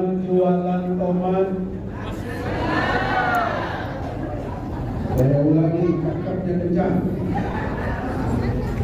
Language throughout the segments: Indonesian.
Wassalam jualan tomat. Saya ulangi, cakapnya kencang.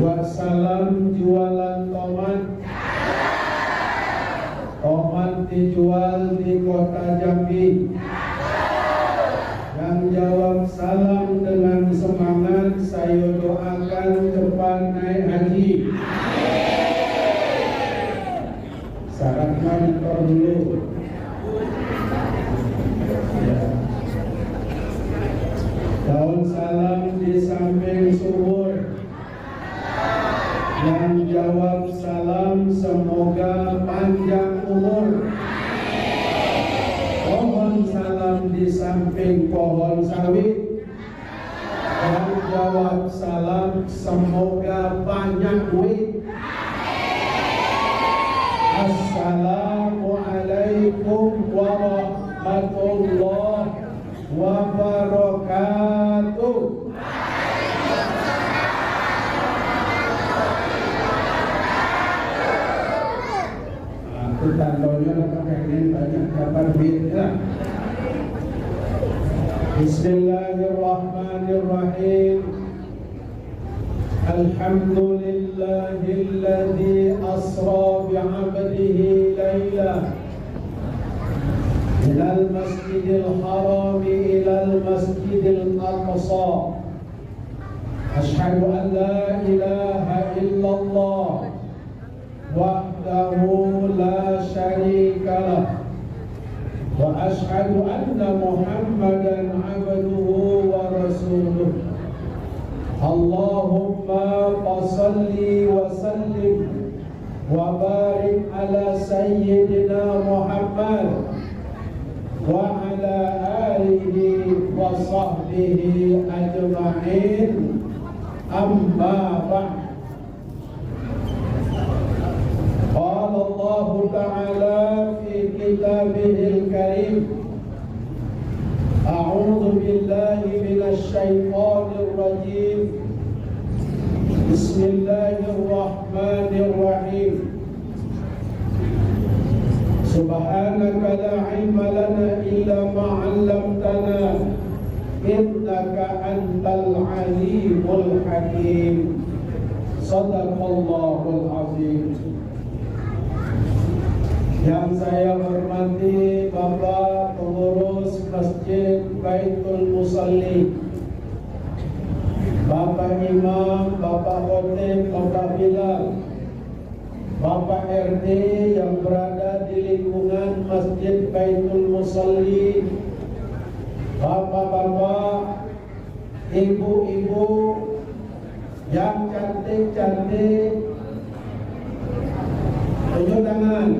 Wassalam jualan tomat. Tomat dijual di kota Jambi. Yang jawab salam dengan semangat, saya doakan cepat naik haji. Syaratnya ditor dulu. Daun salam di samping sumur. Yang jawab salam semoga panjang umur. Pohon salam di samping pohon sawit. Yang jawab salam semoga banyak duit. Assalamualaikum warahmatullahi wabarakatuh. Aku tandanya lah pengen banyak dapat duit lah. Bismillahirrahmanirrahim. Alhamdulillahilladzi asra bi'abdihi layla minal masjidil harami ilal masjidil aqsa. Ashhadu an la ilaha illallah wahdahu la syarika lah wa ashhadu anna Muhammadan abduhu wa rasuluh. Allahumma salli wa sallim wa barik ala sayyidina Muhammad wa ala alihi wa sahbihi ajma'in. Amma ba'd. Qala Allah ta'ala fi kitabihil karim. A'udzu billahi minasy syaithanir rajim. Bismillahirrahmanirrahim. Subhanaka la ilma lana illa ma 'allamtana innaka antal alimul hakim. Shadaqallahul azim. Yang saya hormati Bapak Pengurus Masjid Baitul Musalli, Bapak Imam, Bapak Khotib, Bapak Bilal, Bapak RT yang berada di lingkungan Masjid Baitul Musalli, Bapak-bapak, ibu-ibu yang cantik-cantik, tunjuk tangan.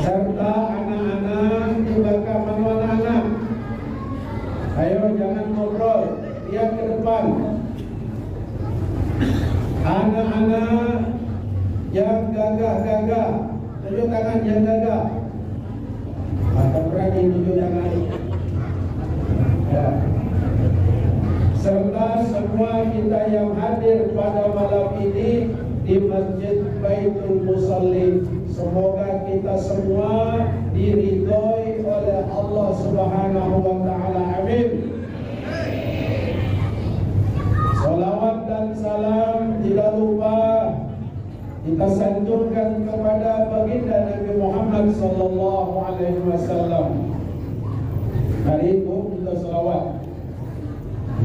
Serta anak-anak di belakang anak-anak. Ayo jangan ngobrol, lihat ke depan. Anak-anak yang gagah-gagah, tunjuk tangan yang gagah. Atau berani tunjuk tangan. Ya. Serta semua kita yang hadir pada malam ini di Masjid Baitul Musalli, semoga kita semua diridhoi oleh Allah Subhanahu wa taala. Amin. Salawat dan salam tidak lupa kita sanjungkan kepada baginda Nabi Muhammad sallallahu alaihi wasallam. Mari kita salawat.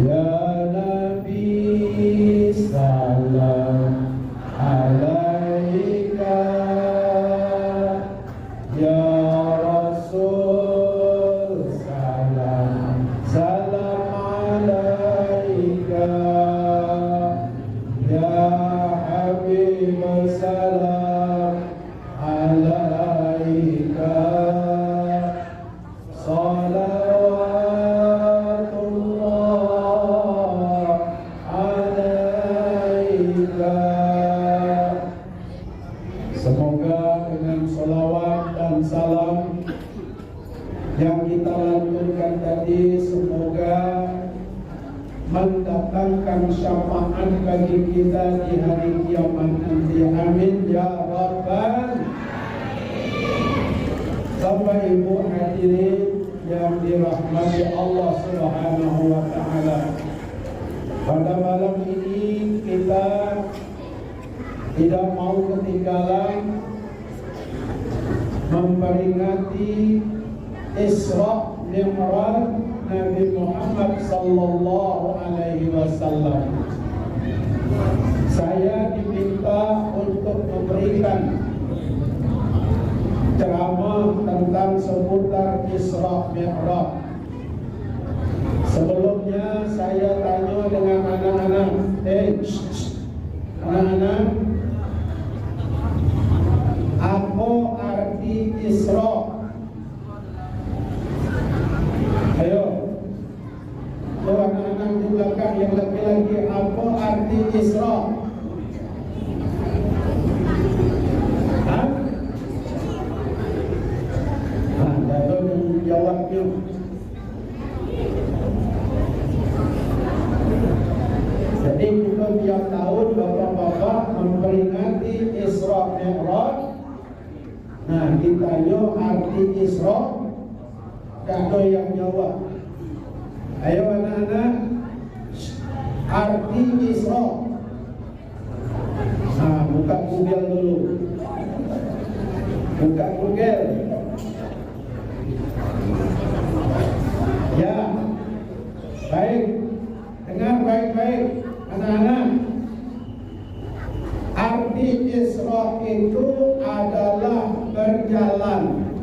Ya Nabi salam alaika, ya Rasul salam, salam alaika, ya Habib salam alaika, salawatullah alaika. Semoga dengan salawat dan salam yang kita lantunkan tadi, semoga mendatangkan syafaat bagi kita di hari kiamat nanti. Amin ya Ibu hadirin yang dirahmati Allah Subhanahu wa taala. Pada malam ini kita tidak mau ketinggalan memperingati Isra Mi'raj Nabi Muhammad sallallahu alaihi wasallam. Saya diminta untuk memberikan ceramah tentang seputar Isra Mi'raj. Sebelumnya saya tanya dengan anak-anak, anak-anak, apa arti Isra? Ayo, anak-anak di belakang yang laki-laki, apa arti Isra? Jawabnya. Jadi kita tiap tahun bapak-bapak memperingati Isra Mi'raj. Nah, ditanya arti Isra, tak ada yang jawab. Ayo anak-anak, arti Isra. Nah, buka Google dulu. Buka Google. Ya, baik. Dengar baik-baik, anak-anak. Arti Isra itu adalah berjalan.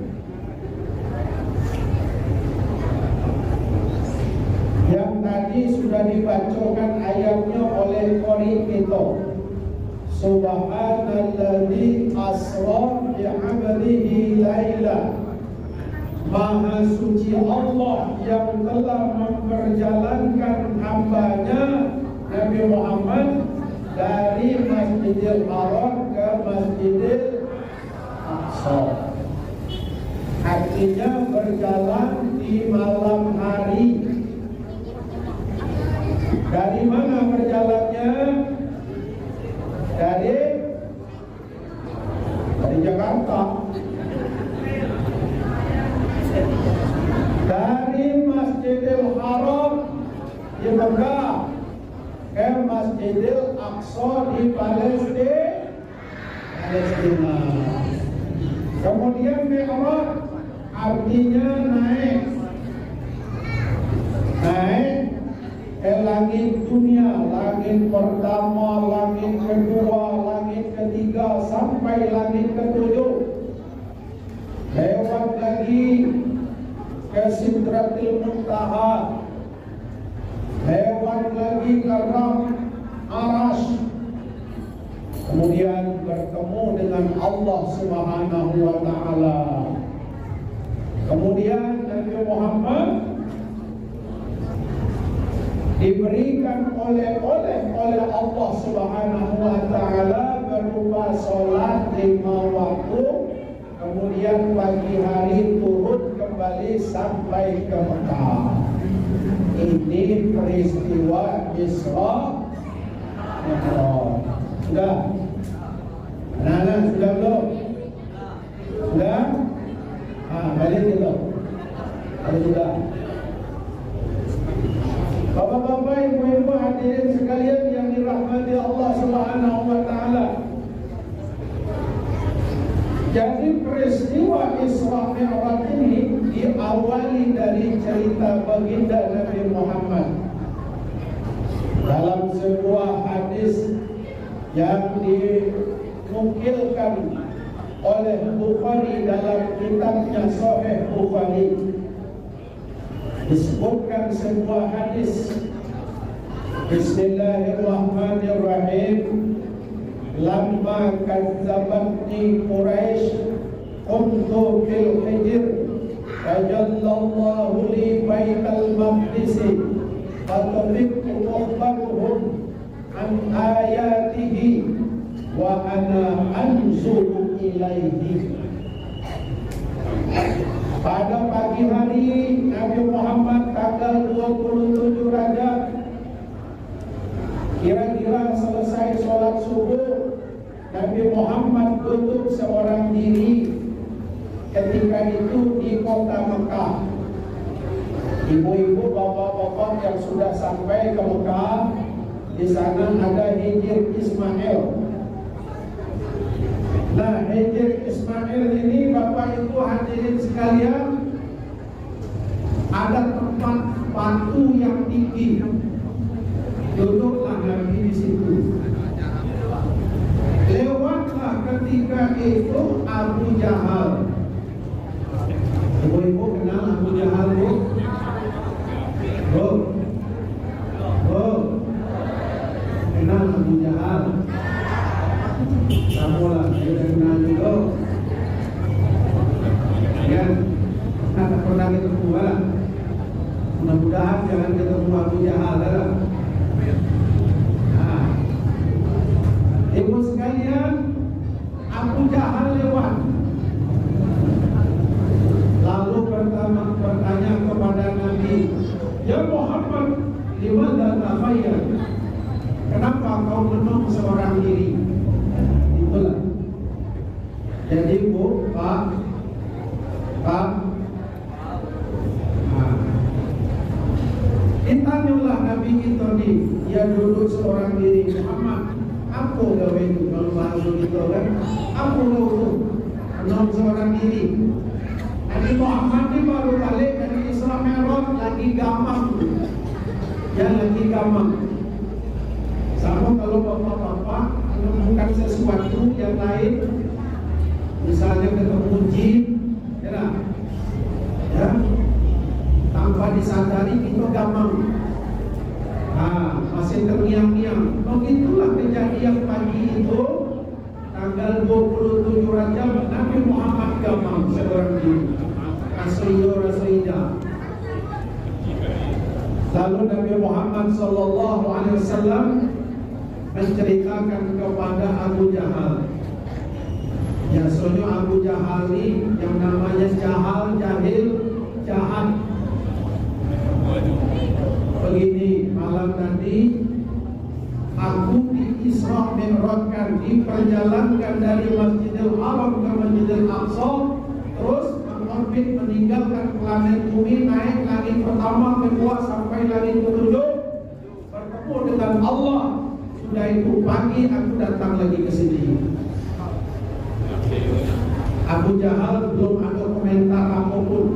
Yang tadi sudah dibacakan ayatnya oleh qari kita. Subhanalladzi asra bi'abdihi laila. Maha suci Allah yang telah memperjalankan hambanya Nabi Muhammad dari Masjidil Haram ke Masjidil Aqsa. Artinya berjalan di malam hari. Dari mana berjalannya? Dari Jakarta. Dari Masjidil Haram di Mekah ke Masjidil Aqsa di Palestina. Kemudian Mi'raj artinya naik ke langit dunia, langit pertama, langit kedua, langit ketiga sampai langit ketujuh. Lewat lagi ke Sidratil Muntaha, lewat lagi ke Arasy, kemudian bertemu dengan Allah Subhanahu wa taala. Kemudian Nabi Muhammad diberikan oleh Allah Subhanahu wa taala berupa salat 5 waktu. Kemudian pagi hari turun kembali sampai ke Mekah. Ini peristiwa Isra Mi'raj. Sudah? Anak-anak sudah belum? Sudah? Balik dulu. Balik sudah. Bapak-bapak, ibu-ibu hadirin sekalian yang dirahmati Allah Subhanahu wa taala. Jadi peristiwa Isra Mi'raj ini diawali dari cerita baginda Nabi Muhammad. Dalam sebuah hadis yang dinukilkan oleh Bukhari dalam kitabnya Sahih Bukhari, disebutkan sebuah hadis. Bismillahirrahmanirrahim. Lamma kadzabatni Quraisy kuntu fil hijr fajallallahu li baital maqdis fatabiktu ukhbaruhum an ayatihi wa ana anzuru ilaihi. Pada pagi hari Nabi Muhammad tanggal 27 Rajab, kira-kira selesai sholat subuh, Nabi Muhammad duduk seorang diri ketika itu di kota Mekah. Ibu-ibu, bapak-bapak yang sudah sampai ke Mekah, di sana ada Hijr Ismail. Nah, Hijr Ismail ini Bapak Ibu hadirin sekalian, ada tempat batu yang tinggi. Duduklah Nabi di situ. Lewatlah ketika itu Abu Jahal. Ibu-ibu kenal Abu Jahal, Bu? Kenal Abu Jahal? Samulah, kita kenal juga. Ya, tak pernah ketemu lah. Mudah-mudahan jangan ketemu Abu Jahal lah. Nah, ibu sekalian, Abu Jahal lewat. Lalu pertama bertanya kepada Nabi, "Ya Muhammad, limadza tafayyal? Kenapa kau menung seorang diri?" Itulah. Jadi Bu, Pak. Ditanyalah Nabi kita ni, dia duduk seorang diri. Muhammad, apa gawe itu kalau bahasa kita kan? Apa gawe itu? Menung seorang diri. Nabi Muhammad ni baru balik dari Isra Mi'raj, lagi gamang. Ya, lagi gamang. Sama kalau bapak-bapak menemukan sesuatu yang lain, misalnya ketemu jin, ya, tanpa disadari kita gamang. Masih terngiang-ngiang. Begitulah kejadian pagi itu, tanggal 27 Rajab, Nabi Muhammad gamang seorang diri. Rasulullah. Lalu Nabi Muhammad SAW menceritakan kepada Abu Jahal. Ya, soalnya Abu Jahal ini yang namanya jahal, jahil, jahat. Begini, malam tadi aku di Isra Mi'rajkan, diperjalankan dari Masjidil Haram ke Masjidil Aqsa, terus mengorbit meninggalkan planet bumi, naik langit pertama, kedua sampai langit ketujuh, bertemu dengan Allah. Sudah itu pagi aku datang lagi ke sini. Abu Jahal belum ada komentar apapun.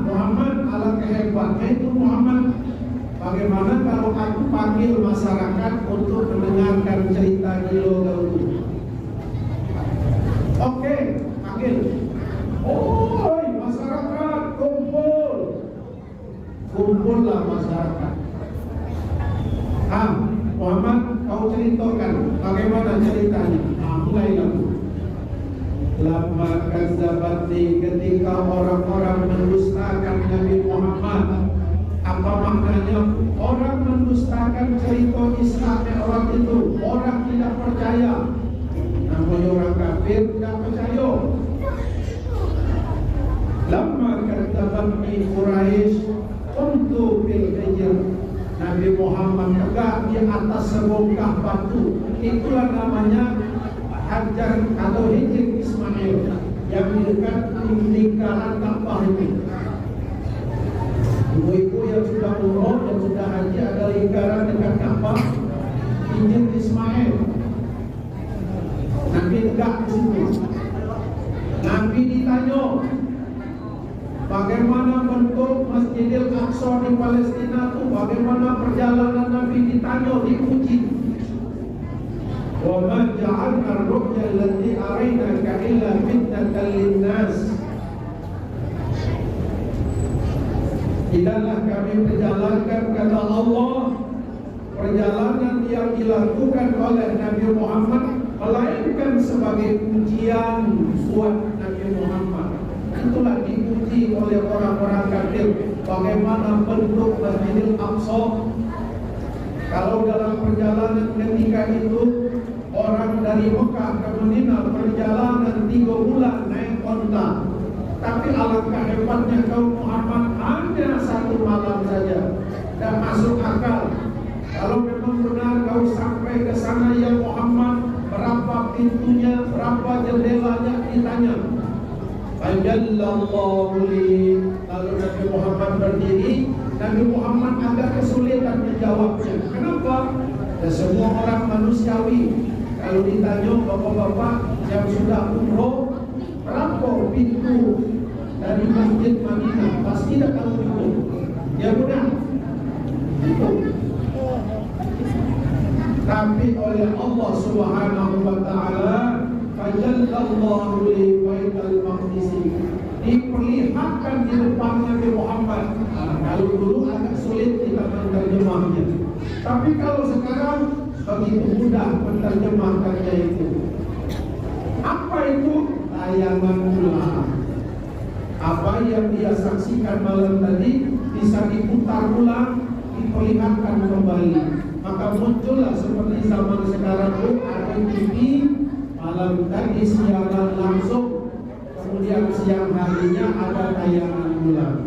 Muhammad, alangkah hebatnya itu Muhammad. Bagaimana kalau aku panggil masyarakat untuk mendengarkan cerita Gilo Galuh? Oke, panggil. Oi, masyarakat, kumpul. Kumpullah masyarakat. Muhammad, kau ceritakan bagaimana ceritanya. Mulailah. Lama kazzabatni, ketika orang-orang mendustakan Nabi Muhammad. Apa maknanya? Orang mendustakan cerita Isra Mi'raj itu, orang tidak percaya. Namanya orang kafir tidak percaya. Lama kazzabatni Quraisy untuk bil hijr. Nabi Muhammad tegak di atas sebongkah batu. Itulah namanya Hajar atau Hijr Ismail yang di dekat lingkaran Ka'bah itu. Ibu-ibu yang sudah umroh dan sudah haji, ada lingkaran dekat Ka'bah, Hijr Ismail. Nabi tegak di situ. Nabi ditanya, bagaimana bentuk Masjidil Aqsa di Palestina itu? Bagaimana perjalanan Nabi? Ditanya, diuji. Wa ma ja'alna ar-ru'ya allati araynaka illa fitnatan lin-nas. Tidaklah kami perjalankan, kata Allah, perjalanan yang dilakukan oleh Nabi Muhammad melainkan sebagai ujian buat Nabi Muhammad. Itulah diuji oleh orang-orang kafir. Bagaimana bentuk Masjidil Aqsa? Kalau dalam perjalanan ketika itu orang dari Mekah ke Madinah perjalanan 3 bulan naik onta. Tapi alangkah hebatnya kaum Muhammad hanya 1 malam saja. Dan masuk akal. Kalau memang benar kau sampai ke sana ya Muhammad, berapa pintunya, berapa jendelanya? Ditanya Ajallallahu li. Lalu Nabi Muhammad berdiri. Nabi Muhammad agak kesulitan menjawabnya. Kenapa? Dan semua orang manusiawi, kalau ditanya bapak-bapak yang sudah umroh, berapa pintu dari Masjid Madinah, pasti dah tahu itu. Ya benar. Itu. Tapi oleh Allah Subhanahu wa taala, fajallallahu li baitul maqdis, diperlihatkan di depan Nabi Muhammad. Kalau dulu agak sulit kita menerjemahnya, tapi kalau sekarang begitu mudah menerjemahkannya itu. Apa itu? Tayangan ulang. Apa yang dia saksikan malam tadi bisa diputar ulang, diperlihatkan kembali. Maka muncullah seperti zaman sekarang itu ada TV, malam tadi siaran langsung, kemudian siang harinya ada tayangan ulang.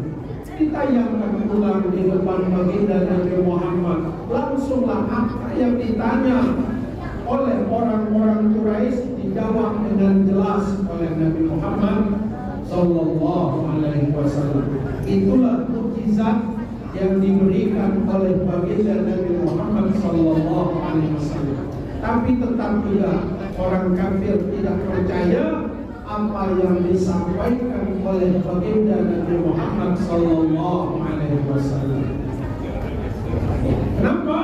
Ditayangkan ulang di depan baginda Nabi Muhammad. Langsunglah apa yang ditanya oleh orang-orang Quraisy dijawab dengan jelas oleh Nabi Muhammad Sallallahu Alaihi Wasallam. Itulah mukjizat yang diberikan oleh baginda Nabi Muhammad Sallallahu Alaihi Wasallam. Tapi tetap juga orang kafir tidak percaya apa yang disampaikan oleh baginda Nabi Muhammad Sallallahu Alaihi Wasallam. Kenapa?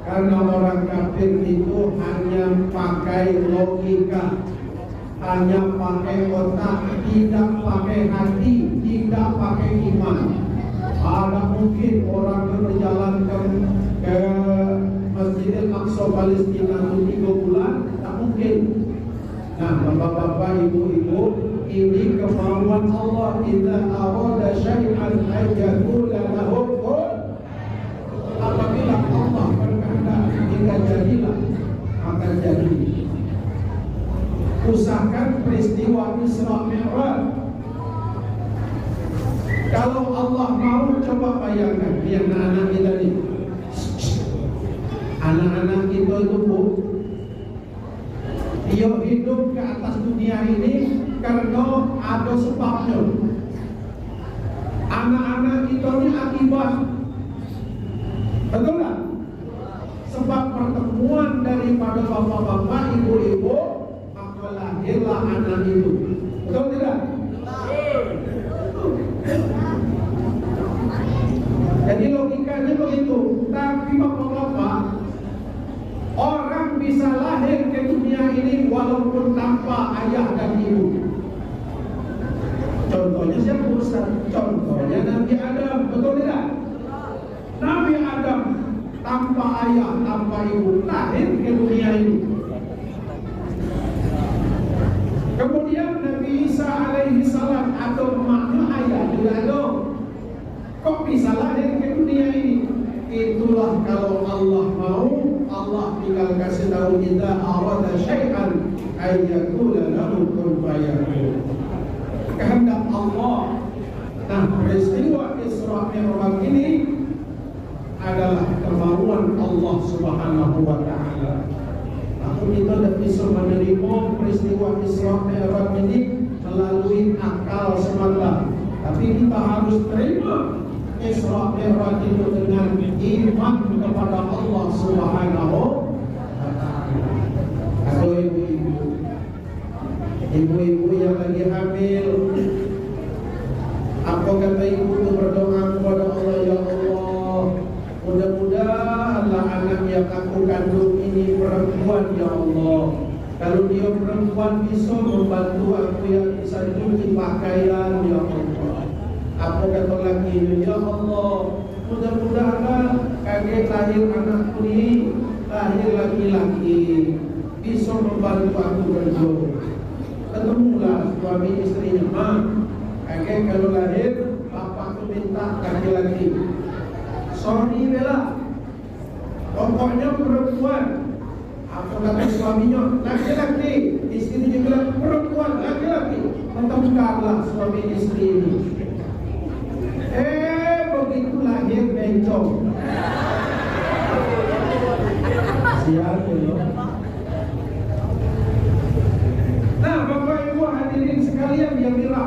Karena orang kafir itu hanya pakai logika, hanya pakai otak, tidak pakai hati, tidak pakai iman. Ada mungkin orang berjalan ke Masjidil Aqsa Palestina itu 3 bulan, tak mungkin. Nah, bapak-bapak, ibu-ibu, ini kemauan Allah. Idza arada syai'an ayyakula lahu kun. Apabila Allah berkehendak hingga jadilah, maka jadi. Usahakan peristiwa Isra Mi'raj. Kalau Allah mau, coba bayangkan yang anak-anak kita ini. Anak-anak kita itu, Bu, dia hidup ke atas dunia ini karena ada sebabnya. Anak-anak kita ini akibat. Betul tak? Sebab pertemuan daripada bapak-bapak, ibu-ibu, maka lahirlah anak itu. Betul tidak? Jadi logikanya begitu. Tapi bapak-bapak, orang bisa lahir ke dunia ini walaupun tanpa ayah dan ibu. Contohnya siapa Ustaz? Contohnya Nabi Adam. Betul tidak? Nabi Adam tanpa ayah, tanpa ibu, lahir ke dunia ini. Kemudian Nabi Isa alaihi salam atau emaknya ayah tidak ada. Kok bisa lahir ke dunia ini? Itulah kalau Allah mau, Allah tinggal kasih tahu kita arada syai'an ayyakula lahu kun fayakun. Kehendak Allah. Nah, peristiwa Isra Mi'raj ini adalah kemauan Allah Subhanahu wa taala. Aku kita tidak bisa menerima peristiwa Isra Mi'raj ini melalui akal semata, tapi kita harus terima Isra Mi'raj itu dengan iman kepada Allah Subhanahu wa taala. Aduh ibu-ibu yang lagi hamil, apa kata ibu itu berdoa kepada Allah, ya Allah, mudah-mudahanlah anak yang aku kandung ini perempuan, ya Allah. Kalau dia perempuan bisa membantu aku yang bisa cuci pakaian, ya Allah. Apa kata lagi, ya Allah, mudah-mudahan kakek lahir anakku ini lahir laki-laki, bisa membantu aku kerja. Ketemulah suami istrinya, kakek kalau lahir bapakku minta laki-laki. Sorry bela, pokoknya perempuan. Apa kata suaminya? Laki-laki. Istrinya bilang perempuan, laki-laki. Ketemukanlah suami istri ini. Begitu lahir bencong. Siapa ya? Nah, Bapak Ibu hadirin sekalian yang dirahmati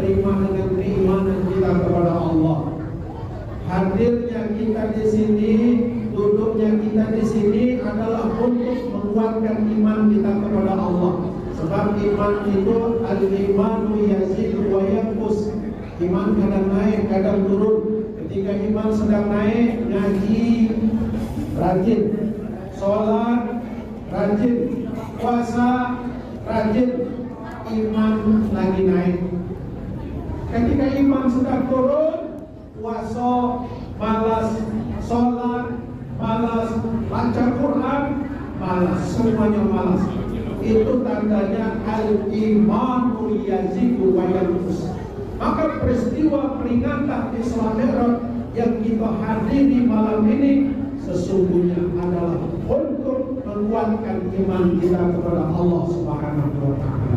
terima dengan keimanan kita kepada Allah. Hadirnya kita di sini, duduknya kita di sini adalah untuk menguatkan iman kita kepada Allah. Sebab iman itu al-imanu yazidu wa yanqus. Iman kadang naik, kadang turun. Ketika iman sedang naik, ngaji rajin, sholat rajin, puasa rajin, iman lagi naik. Ketika iman sedang turun, puasa malas, sholat malas, baca Quran malas, semuanya malas. Itu tandanya al-imanu yazidu wa yanqus. Maka peristiwa peringatan Isra Mi'raj yang kita hadiri malam ini sesungguhnya adalah untuk menguatkan iman kita kepada Allah Subhanahu wa taala.